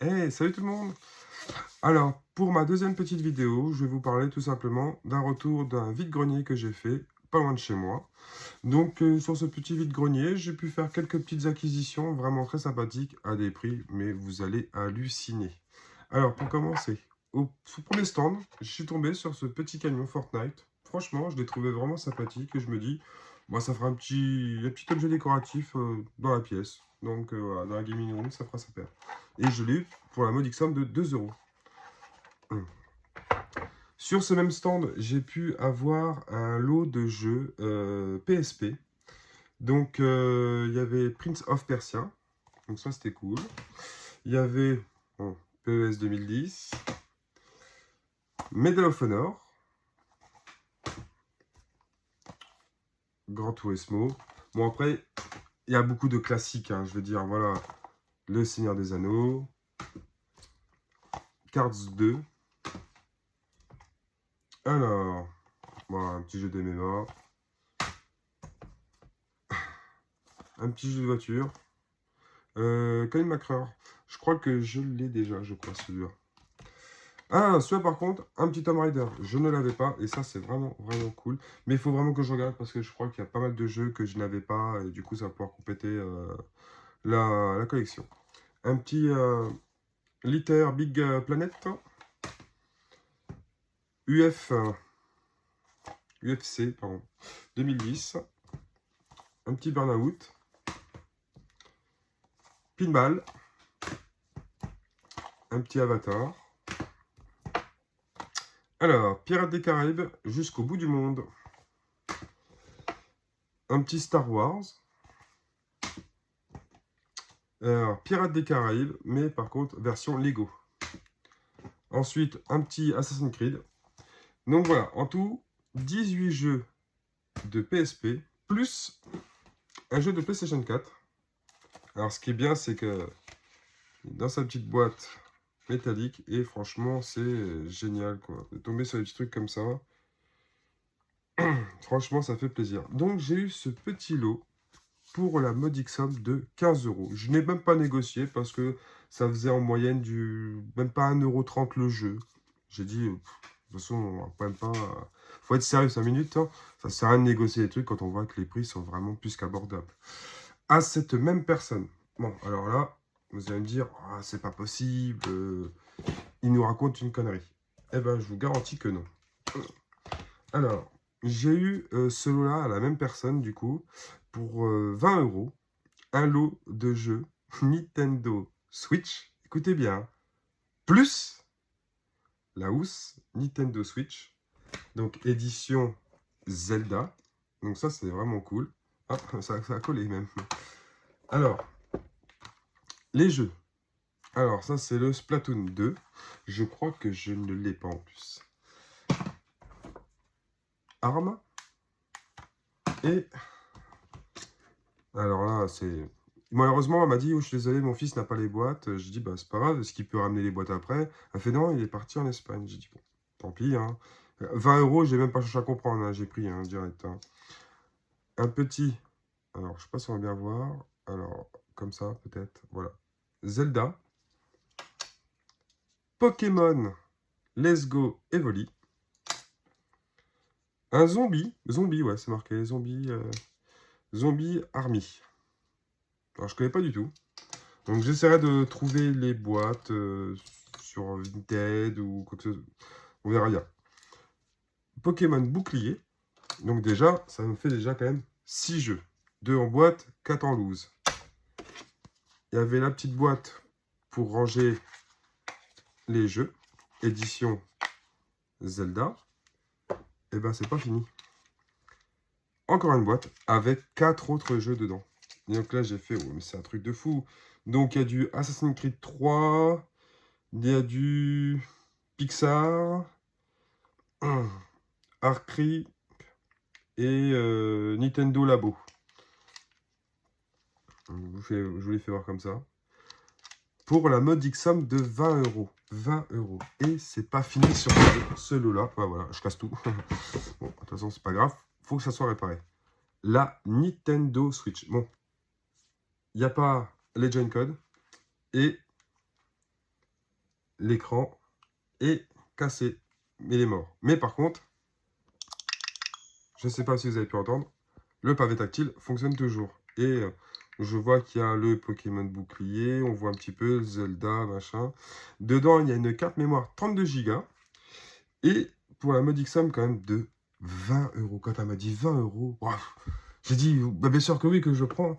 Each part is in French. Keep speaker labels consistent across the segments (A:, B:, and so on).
A: Hey, salut tout le monde! Alors, pour ma deuxième petite vidéo, je vais vous parler tout simplement d'un retour d'un vide-grenier que j'ai fait, pas loin de chez moi. Donc, sur ce petit vide-grenier, j'ai pu faire quelques petites acquisitions vraiment très sympathiques à des prix, mais vous allez halluciner. Alors, pour commencer, au premier stand, je suis tombé sur ce petit camion Fortnite. Franchement, je l'ai trouvé vraiment sympathique et je me dis, moi, ça fera un petit objet décoratif dans la pièce. Donc, voilà, dans la gaming room, ça fera sa paire. Et je l'ai eu pour la modique somme de 2 euros. Sur ce même stand, j'ai pu avoir un lot de jeux PSP. Donc, il y avait Prince of Persia. Donc ça, c'était cool. Il y avait PES 2010. Medal of Honor. Gran Turismo. Bon, après, il y a beaucoup de classiques. Hein, je veux dire, voilà. Le Seigneur des Anneaux. Cards 2. Alors, voilà, un petit jeu d'MMA. Un petit jeu de voiture. Colin McRae. Je crois que je l'ai déjà, je crois, celui-là. Ah, celui-là, par contre, un petit Tomb Raider. Je ne l'avais pas, et ça, c'est vraiment, vraiment cool. Mais il faut vraiment que je regarde, parce que je crois qu'il y a pas mal de jeux que je n'avais pas, et du coup, ça va pouvoir compléter la collection. Un petit Litter Big Planet. UFC, pardon, 2010. Un petit Burnout. Pinball. Un petit Avatar. Alors, Pirates des Caraïbes jusqu'au bout du monde. Un petit Star Wars. Alors, Pirates des Caraïbes, mais par contre, version Lego. Ensuite, un petit Assassin's Creed. Donc voilà, en tout, 18 jeux de PSP, plus un jeu de PlayStation 4. Alors, ce qui est bien, c'est que dans sa petite boîte métallique, et franchement, c'est génial, quoi. De tomber sur des petits trucs comme ça, franchement, ça fait plaisir. Donc, j'ai eu ce petit lot pour la modique somme de 15 euros. Je n'ai même pas négocié parce que ça faisait en moyenne même pas 1,30 € le jeu. J'ai dit, de toute façon, on va même pas. Faut être sérieux 5 minutes. Hein. Ça sert à rien de négocier les trucs quand on voit que les prix sont vraiment plus qu'abordables. À cette même personne. Bon, alors là, vous allez me dire, ah, c'est pas possible. Il nous raconte une connerie. Eh ben, je vous garantis que non. Alors, j'ai eu ce lot-là à la même personne, du coup, pour 20 euros, un lot de jeux Nintendo Switch, écoutez bien, plus la housse Nintendo Switch, donc édition Zelda. Donc ça, c'est vraiment cool. Ah, ça a collé même. Alors, les jeux. Alors, ça, c'est le Splatoon 2. Je crois que je ne l'ai pas en plus. Arma. Et alors là, c'est... Malheureusement, elle m'a dit, oh, je suis désolé, mon fils n'a pas les boîtes. J'ai dit, bah, c'est pas grave, est-ce qu'il peut ramener les boîtes après? Elle fait, non, il est parti en Espagne. J'ai dit, bon, tant pis. Hein. 20 euros, j'ai même pas cherché à comprendre, hein, j'ai pris hein, direct. Hein. Un petit, alors je sais pas si on va bien voir. Alors, comme ça, peut-être, voilà. Zelda. Pokémon, Let's Go Evoli. Un zombie, ouais, c'est marqué, zombie Army. Alors, je connais pas du tout. Donc j'essaierai de trouver les boîtes sur Vinted ou quoi que ce soit. On verra bien. Pokémon bouclier. Donc déjà, ça me fait déjà quand même 6 jeux. 2 en boîte, 4 en loose. Il y avait la petite boîte pour ranger les jeux. Édition Zelda. Et ben c'est pas fini. Encore une boîte avec 4 autres jeux dedans. Et donc là j'ai fait, oh, mais c'est un truc de fou. Donc il y a du Assassin's Creed 3. Il y a du Pixar. Arcri et Nintendo Labo. Je vous les fais voir comme ça. Pour la modique somme de 20 euros. 20 euros. Et c'est pas fini sur ce lot-là. Ouais, voilà, je casse tout. Bon, de toute façon, c'est pas grave. Faut que ça soit réparé. La Nintendo Switch. Bon, il n'y a pas les Gen Code. Et l'écran est cassé. Il est mort. Mais par contre, je ne sais pas si vous avez pu entendre, le pavé tactile fonctionne toujours. Et je vois qu'il y a le Pokémon bouclier, on voit un petit peu Zelda, machin. Dedans, il y a une carte mémoire 32 Go. Et pour la modique somme quand même de 20 euros. Quand elle m'a dit 20 euros, wow. J'ai dit, bah, bien sûr que oui, que je prends.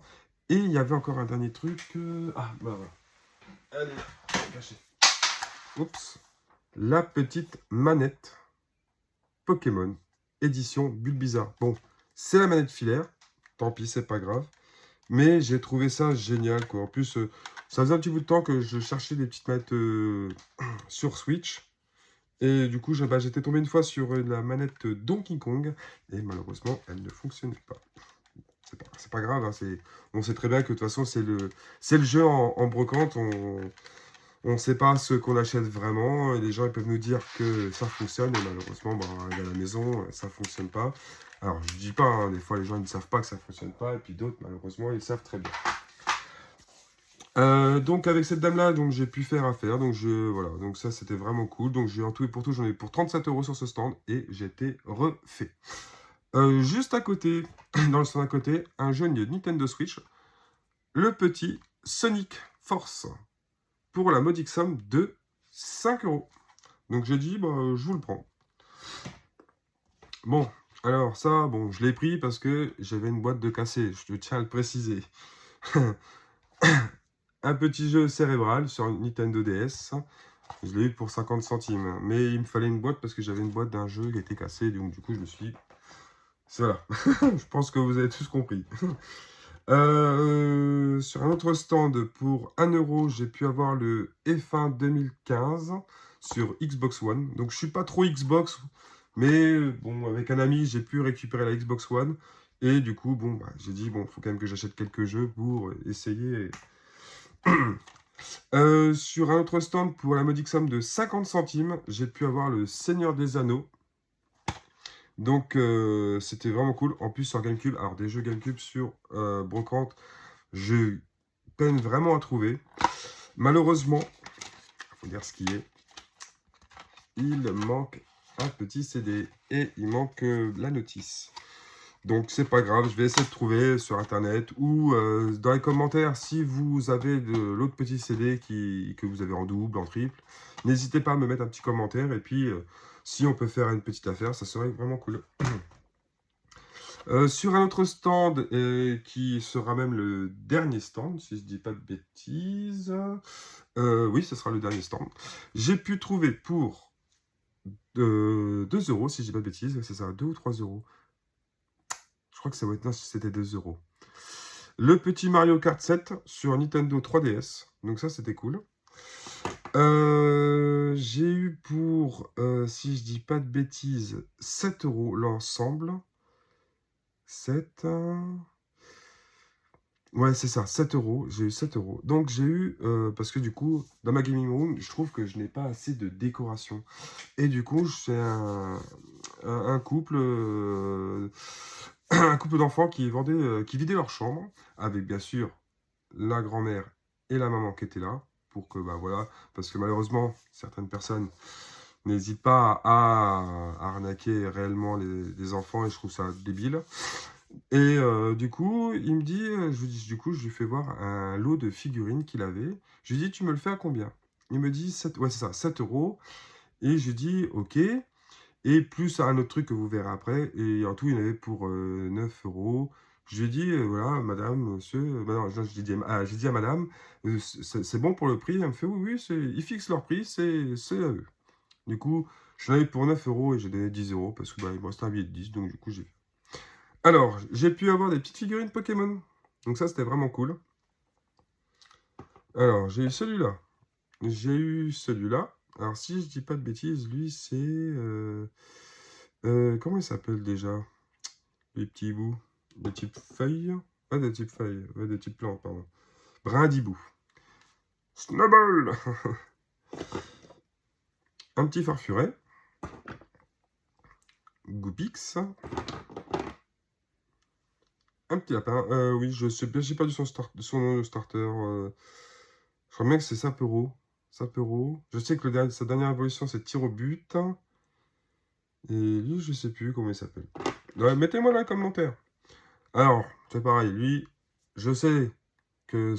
A: Et il y avait encore un dernier truc. Ah, bah voilà. Allez, caché. Oups. La petite manette Pokémon, édition Bulbizarre. Bon, c'est la manette filaire. Tant pis, c'est pas grave. Mais j'ai trouvé ça génial, quoi. En plus, ça faisait un petit bout de temps que je cherchais des petites manettes sur Switch. Et du coup, j'étais tombé une fois sur la manette Donkey Kong. Et malheureusement, elle ne fonctionnait pas. C'est pas grave, hein, on sait très bien que de toute façon, c'est le jeu en brocante. On ne sait pas ce qu'on achète vraiment. Et les gens ils peuvent nous dire que ça fonctionne. Et malheureusement, bah, à la maison, ça ne fonctionne pas. Alors, je dis pas, hein, des fois, les gens ils ne savent pas que ça ne fonctionne pas. Et puis d'autres, malheureusement, ils savent très bien. Donc avec cette dame-là, donc j'ai pu faire affaire. Donc voilà, donc ça c'était vraiment cool. Donc j'ai en tout et pour tout, j'en ai pour 37 euros sur ce stand et j'ai été refait. Juste à côté, dans le stand à côté, un jeu de Nintendo Switch, le petit Sonic Force, pour la modique somme de 5 euros. Donc j'ai dit, bah, je vous le prends. Bon, alors ça, bon, je l'ai pris parce que j'avais une boîte de cassé, je tiens à le préciser. Un petit jeu cérébral sur Nintendo DS. Je l'ai eu pour 50 centimes. Mais il me fallait une boîte parce que j'avais une boîte d'un jeu qui était cassé. Donc du coup, je me suis dit, voilà. Je pense que vous avez tous compris. Sur un autre stand, pour 1 euro, j'ai pu avoir le F1 2015 sur Xbox One. Donc je suis pas trop Xbox, mais bon, avec un ami, j'ai pu récupérer la Xbox One. Et du coup, bon, bah, j'ai dit, bon, il faut quand même que j'achète quelques jeux pour essayer. Sur un autre stand, pour la modique somme de 50 centimes, j'ai pu avoir le Seigneur des Anneaux. Donc, c'était vraiment cool. En plus, sur GameCube, alors des jeux GameCube sur Brocante, je peine vraiment à trouver. Malheureusement, il faut dire ce qui est, il manque un petit CD et il manque la notice. Donc, c'est pas grave, je vais essayer de trouver sur Internet ou dans les commentaires si vous avez l'autre petit CD que vous avez en double, en triple. N'hésitez pas à me mettre un petit commentaire et puis si on peut faire une petite affaire, ça serait vraiment cool. Sur un autre stand, qui sera même le dernier stand, si je dis pas de bêtises. Oui, ce sera le dernier stand. J'ai pu trouver pour 2 euros, si je dis pas de bêtises, c'est ça, 2 ou 3 euros. Je crois que ça va être, non, si c'était 2 euros. Le petit Mario Kart 7 sur Nintendo 3DS. Donc ça, c'était cool. J'ai eu pour, si je dis pas de bêtises, 7 euros l'ensemble. 7... Ouais, c'est ça, 7 euros. J'ai eu 7 euros. Donc j'ai eu, parce que du coup, dans ma gaming room, je trouve que je n'ai pas assez de décoration. Et du coup, c'est un couple... un couple d'enfants qui vidaient leur chambre, avec bien sûr la grand-mère et la maman qui étaient là, pour que, bah voilà, parce que malheureusement, certaines personnes n'hésitent pas à arnaquer réellement les enfants, et je trouve ça débile. Et du coup, il me dit, du coup, je lui fais voir un lot de figurines qu'il avait. Je lui dis, tu me le fais à combien? Il me dit, 7, ouais, c'est ça, 7 euros. Et je lui dis, ok. Et plus un autre truc que vous verrez après. Et en tout, il y en avait pour 9 euros. Je lui ai dit, voilà, madame, monsieur, non, j'ai dit à madame, c'est bon pour le prix? Elle me fait, oui, oui, ils fixent leur prix, c'est à eux. Du coup, je l'en ai pour 9 euros et j'ai donné 10 euros parce que bah, il me restait un billet de 10, donc du coup, j'ai fait. Alors, j'ai pu avoir des petites figurines Pokémon. Donc ça, c'était vraiment cool. Alors, j'ai eu celui-là. J'ai eu celui-là. Alors, si je dis pas de bêtises, lui, c'est... comment il s'appelle déjà? Les petits bouts. Des types feuilles. Pas des types feuilles. Ouais, des types plantes, pardon. Brindibou. Snowball. Un petit farfuret. Goopix. Un petit lapin. Oui, je sais, j'ai perdu son nom de starter. Je crois bien que c'est Sapero. Sapero. Je sais que sa dernière évolution, c'est tir au but. Et lui, je sais plus comment il s'appelle. Ouais, mettez-moi dans les commentaires. Alors, c'est pareil, lui, je sais que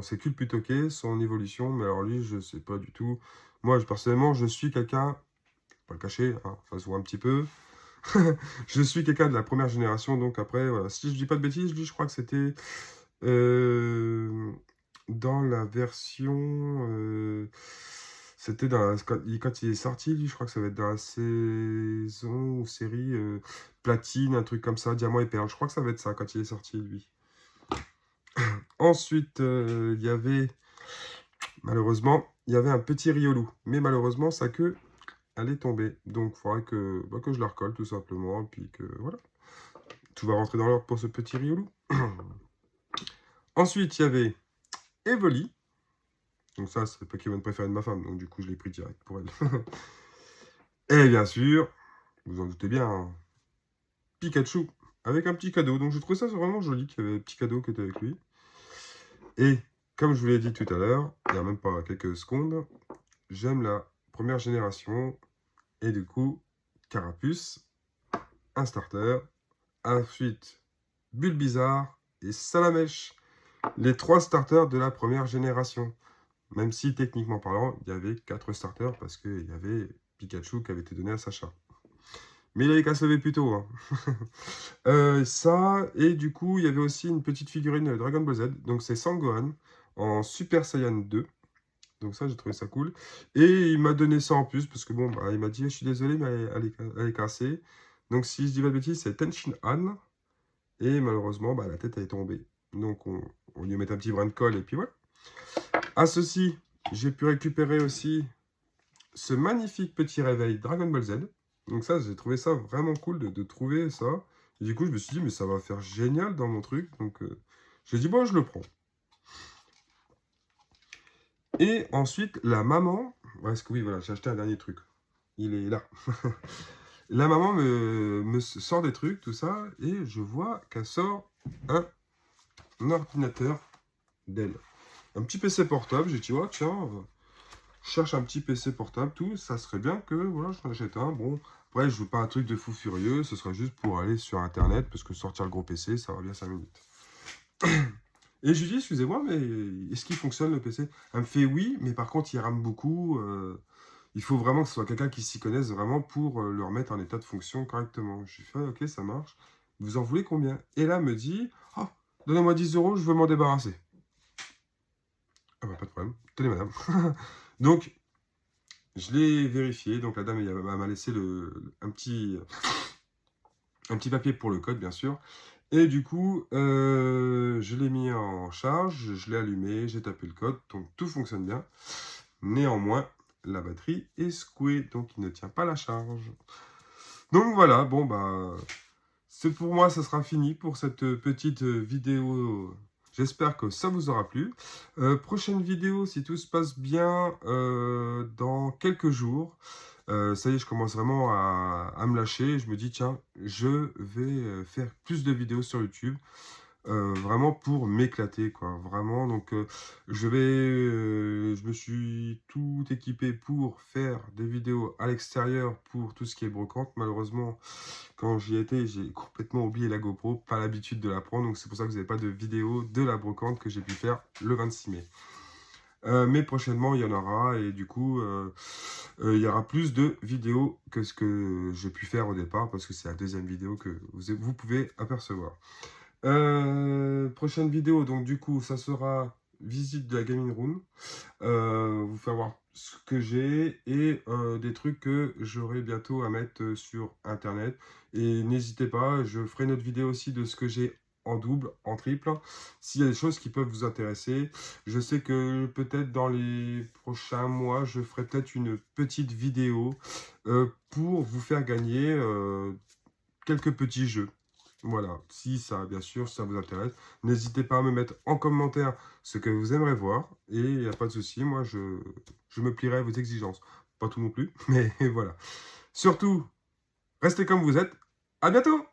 A: c'est Culputoké, son évolution, mais alors lui, je sais pas du tout. Moi, personnellement, je suis quelqu'un, pas le cacher, hein, ça se voit un petit peu. Je suis quelqu'un de la première génération, donc après, voilà. Si je dis pas de bêtises, lui, je crois que c'était dans la version... c'était quand il est sorti, lui, je crois que ça va être dans la saison ou série Platine, un truc comme ça, Diamant et Perle. Je crois que ça va être ça quand il est sorti, lui. Ensuite, il y avait, malheureusement, il y avait un petit Riolu. Mais malheureusement, sa queue, elle est tombée. Donc, il faudrait que je la recolle, tout simplement. Et puis que, voilà. Tout va rentrer dans l'ordre pour ce petit Riolu. Ensuite, il y avait Evoli. Donc ça, c'est le Pokémon préféré de ma femme. Donc, du coup, je l'ai pris direct pour elle. Et bien sûr, vous en doutez bien, hein, Pikachu. Avec un petit cadeau. Donc, je trouve ça vraiment joli qu'il y avait un petit cadeau qui était avec lui. Et, comme je vous l'ai dit tout à l'heure, il n'y a même pas quelques secondes, j'aime la première génération. Et du coup, Carapuce, un starter. Ensuite, Bulbizarre et Salamèche. Les 3 starters de la première génération. Même si, techniquement parlant, il y avait 4 starters parce qu'il y avait Pikachu qui avait été donné à Sacha. Mais il avait qu'à se lever plus tôt. Hein. Ça, et du coup, il y avait aussi une petite figurine Dragon Ball Z. Donc, c'est Sangohan en Super Saiyan 2. Donc ça, j'ai trouvé ça cool. Et il m'a donné ça en plus, parce que bon, bah, il m'a dit, je suis désolé, mais elle est cassée. Donc si je dis pas de bêtises, c'est Tenshin Han. Et malheureusement, bah, la tête, elle est tombée. Donc on lui met un petit brin de colle, et puis voilà. À ceci, j'ai pu récupérer aussi ce magnifique petit réveil Dragon Ball Z. Donc ça, j'ai trouvé ça vraiment cool de trouver ça. Et du coup, je me suis dit, mais ça va faire génial dans mon truc. Donc j'ai dit, bon, je le prends. Et ensuite, la maman... Parce que oui, voilà, j'ai acheté un dernier truc. Il est là. La maman me sort des trucs, tout ça, et je vois qu'elle sort un ordinateur d'elle. Un petit PC portable. J'ai dit, oh, tiens, je cherche un petit PC portable, tout. Ça serait bien que, voilà, je achète un. Bon, après, je veux pas un truc de fou furieux. Ce serait juste pour aller sur Internet, parce que sortir le gros PC, ça va bien 5 minutes. Et je lui dis, excusez-moi, mais est-ce qu'il fonctionne le PC? Elle me fait oui, mais par contre, il rame beaucoup. Il faut vraiment que ce soit quelqu'un qui s'y connaisse vraiment pour le remettre en état de fonction correctement. Je lui fais, ok, ça marche. Vous en voulez combien? Et là, elle me dit, oh, donnez-moi 10 euros, je veux m'en débarrasser. Ah bah, pas de problème. Tenez, madame. Donc, je l'ai vérifié. Donc, la dame elle m'a laissé un petit papier pour le code, bien sûr. Et du coup, je l'ai mis en charge, je l'ai allumé, j'ai tapé le code, donc tout fonctionne bien. Néanmoins, la batterie est secouée, donc il ne tient pas la charge. Donc voilà, bon bah, c'est pour moi, ça sera fini pour cette petite vidéo. J'espère que ça vous aura plu. Prochaine vidéo, si tout se passe bien, dans quelques jours. Ça y est, je commence vraiment à me lâcher. Je me dis, tiens, je vais faire plus de vidéos sur YouTube. Vraiment pour m'éclater, quoi. Vraiment, donc je me suis tout équipé pour faire des vidéos à l'extérieur pour tout ce qui est brocante. Malheureusement, quand j'y étais, j'ai complètement oublié la GoPro, pas l'habitude de la prendre. Donc c'est pour ça que vous n'avez pas de vidéo de la brocante que j'ai pu faire le 26 mai. Mais prochainement, il y en aura et du coup, il y aura plus de vidéos que ce que j'ai pu faire au départ parce que c'est la deuxième vidéo que vous pouvez apercevoir. Prochaine vidéo, donc du coup, ça sera visite de la gaming room. Vous faire voir ce que j'ai et des trucs que j'aurai bientôt à mettre sur internet. Et n'hésitez pas, je ferai une autre vidéo aussi de ce que j'ai en double, en triple, s'il y a des choses qui peuvent vous intéresser. Je sais que peut-être dans les prochains mois, je ferai peut-être une petite vidéo pour vous faire gagner quelques petits jeux. Voilà, si ça, bien sûr, ça vous intéresse, n'hésitez pas à me mettre en commentaire ce que vous aimeriez voir. Et il n'y a pas de souci, moi, je me plierai à vos exigences. Pas tout non plus, mais voilà. Surtout, restez comme vous êtes. À bientôt!